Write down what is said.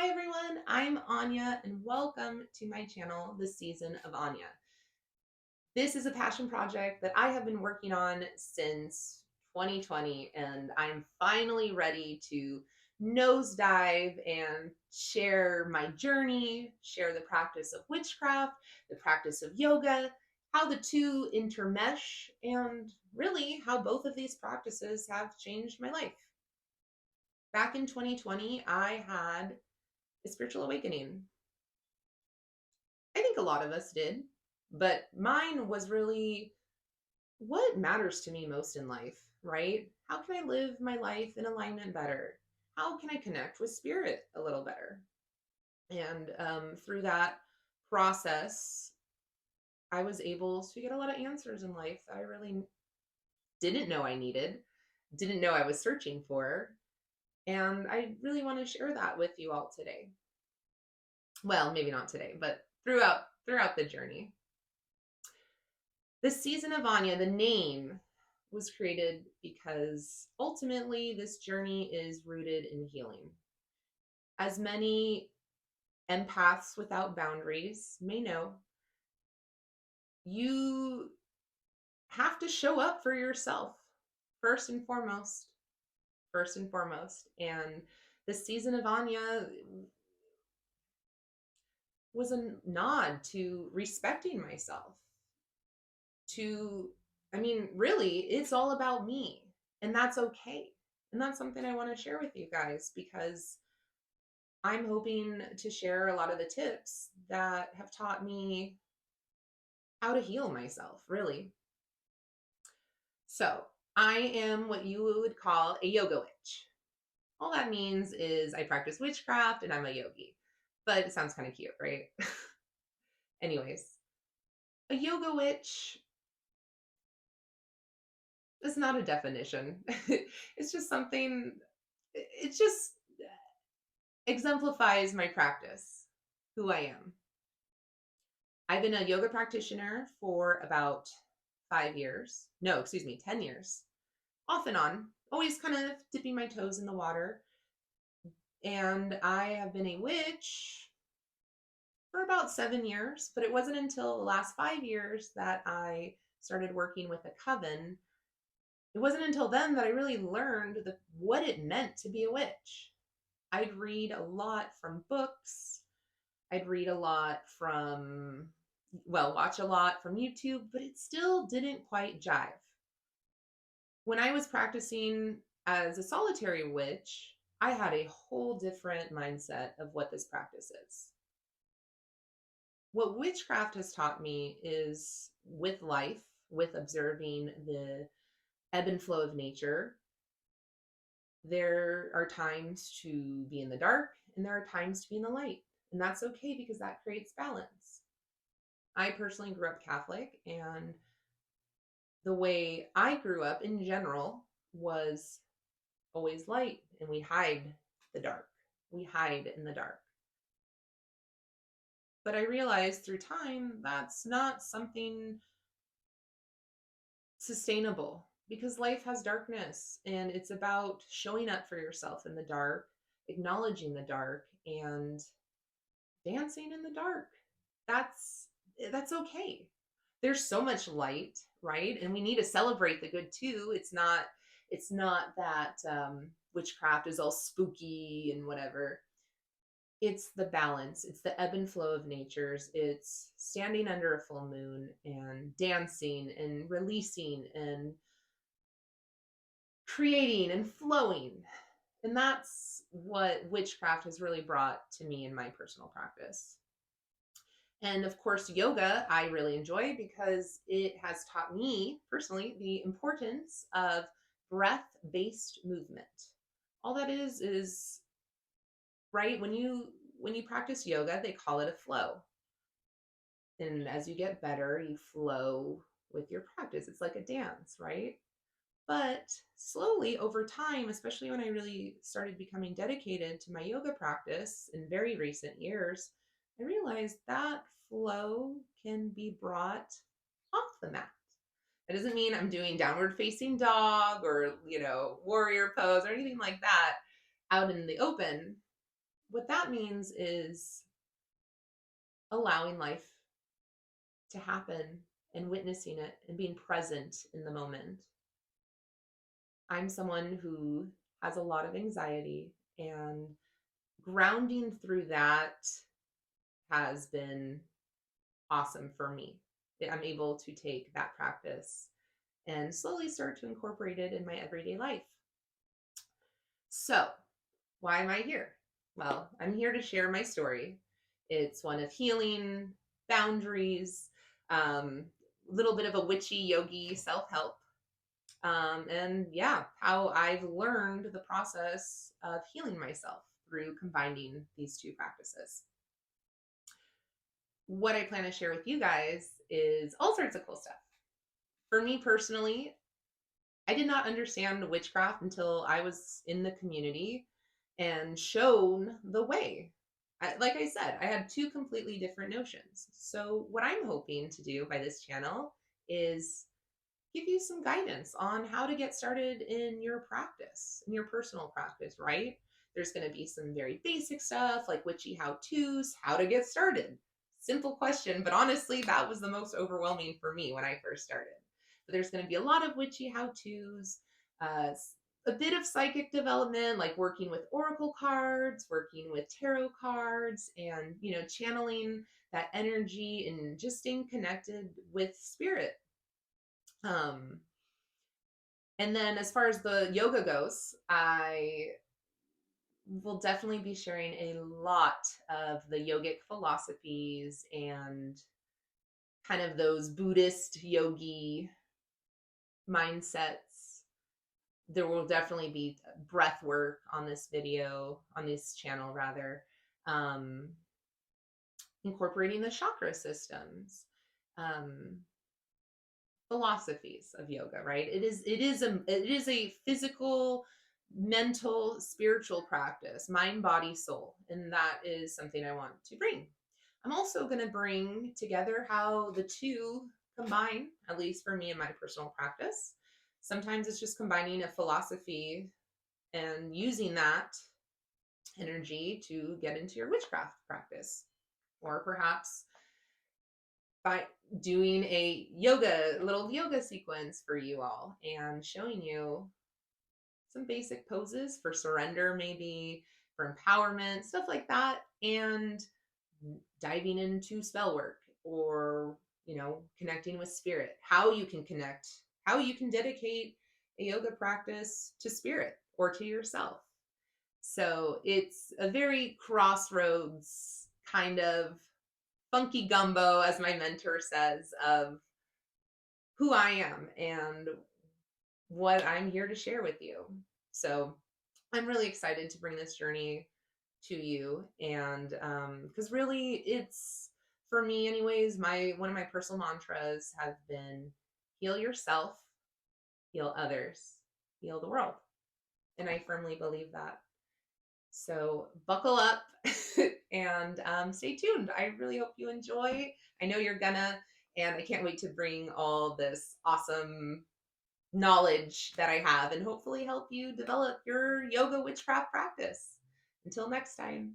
Hi everyone, I'm Anya and welcome to my channel, The Season of Anya. This is a passion project that I have been working on since 2020 and I'm finally ready to nosedive and share my journey, share the practice of witchcraft, the practice of yoga, how the two intermesh, and really how both of these practices have changed my life. Back in 2020, I had a spiritual awakening. I think a lot of us did, but mine was really what matters to me most in life, right? How can I live my life in alignment better? How can I connect with spirit a little better? And through that process, I was able to get a lot of answers in life that I really didn't know I needed, didn't know I was searching for. And I really want to share that with you all today. Well, maybe not today, but throughout the journey. The Season of Anya, the name, was created because ultimately this journey is rooted in healing. As many empaths without boundaries may know, you have to show up for yourself first and foremost. First and foremost. And the Season of Anya was a nod to respecting myself, to, really, it's all about me, and that's okay. And that's something I want to share with you guys because I'm hoping to share a lot of the tips that have taught me how to heal myself, really. So, I am what you would call a yoga witch. All that means is I practice witchcraft and I'm a yogi. But it sounds kind of cute, right? Anyways, a yoga witch is not a definition. It's just something, it just exemplifies my practice, who I am. I've been a yoga practitioner for about 5 years. No, excuse me, 10 years. Off and on, always kind of dipping my toes in the water. And I have been a witch for about 7 years, but it wasn't until the last 5 years that I started working with a coven. It wasn't until then that I really learned what it meant to be a witch. I'd read a lot from books. I'd read a lot from, well, watch a lot from YouTube, but it still didn't quite jive. When I was practicing as a solitary witch, I had a whole different mindset of what this practice is. What witchcraft has taught me is with life, with observing the ebb and flow of nature, there are times to be in the dark and there are times to be in the light. And that's okay because that creates balance. I personally grew up Catholic, and the way I grew up in general was always light, and we hide the dark. We hide in the dark. But I realized through time that's not something sustainable because life has darkness, and it's about showing up for yourself in the dark, acknowledging the dark, and dancing in the dark. That's that's okay. There's so much light, right? And we need to celebrate the good too. It's not that witchcraft is all spooky and whatever. It's the balance. It's the ebb and flow of natures. It's standing under a full moon and dancing and releasing and creating and flowing. And that's what witchcraft has really brought to me in my personal practice. And of course, yoga I really enjoy because it has taught me personally the importance of breath-based movement. All that is right when you practice yoga, they call it a flow. And as you get better, you flow with your practice. It's like a dance, right? But slowly over time, especially when I really started becoming dedicated to my yoga practice in very recent years, I realized that flow can be brought off the mat. That doesn't mean I'm doing downward facing dog or, warrior pose or anything like that out in the open. what that means is allowing life to happen and witnessing it and being present in the moment. I'm someone who has a lot of anxiety, and grounding through that has been awesome for me. I'm able to take that practice and slowly start to incorporate it in my everyday life. So, why am I here? Well, I'm here to share my story. It's one of healing, boundaries, a little bit of a witchy yogi self help. And yeah, how I've learned the process of healing myself through combining these two practices. What I plan to share with you guys is all sorts of cool stuff. For me personally, I did not understand witchcraft until I was in the community and shown the way. Like I said, I had two completely different notions. So, what I'm hoping to do by this channel is give you some guidance on how to get started in your practice, in your personal practice, right? There's going to be some very basic stuff like witchy how-tos, how to get started. Simple question, but honestly, that was the most overwhelming for me when I first started. But there's going to be a lot of witchy how-tos, uh, a bit of psychic development, like working with oracle cards, working with tarot cards, and channeling that energy and just staying connected with spirit. Um, and then as far as the yoga goes, I will definitely be sharing a lot of the yogic philosophies and kind of those Buddhist yogi mindsets. There will definitely be breath work on this video, on this channel rather, um, incorporating the chakra systems, um, philosophies of yoga, right? It is a physical, mental, spiritual practice, mind, body, soul, and that is something I want to bring. I'm also going to bring together how the two combine, at least for me in my personal practice. Sometimes it's just combining a philosophy and using that energy to get into your witchcraft practice, or perhaps by doing a little yoga sequence for you all and showing you some basic poses for surrender, maybe for empowerment, stuff like that, and diving into spell work, or connecting with spirit, how you can connect, how you can dedicate a yoga practice to spirit or to yourself. So it's a very crossroads kind of funky gumbo, as my mentor says, of who I am and what I'm here to share with you. So I'm really excited to bring this journey to you. And because really it's, for me anyways, one of my personal mantras have been heal yourself, heal others, heal the world. And I firmly believe that. So buckle up and stay tuned. I really hope you enjoy. I know you're gonna, and I can't wait to bring all this awesome knowledge that I have and hopefully help you develop your yoga witchcraft practice. Until next time.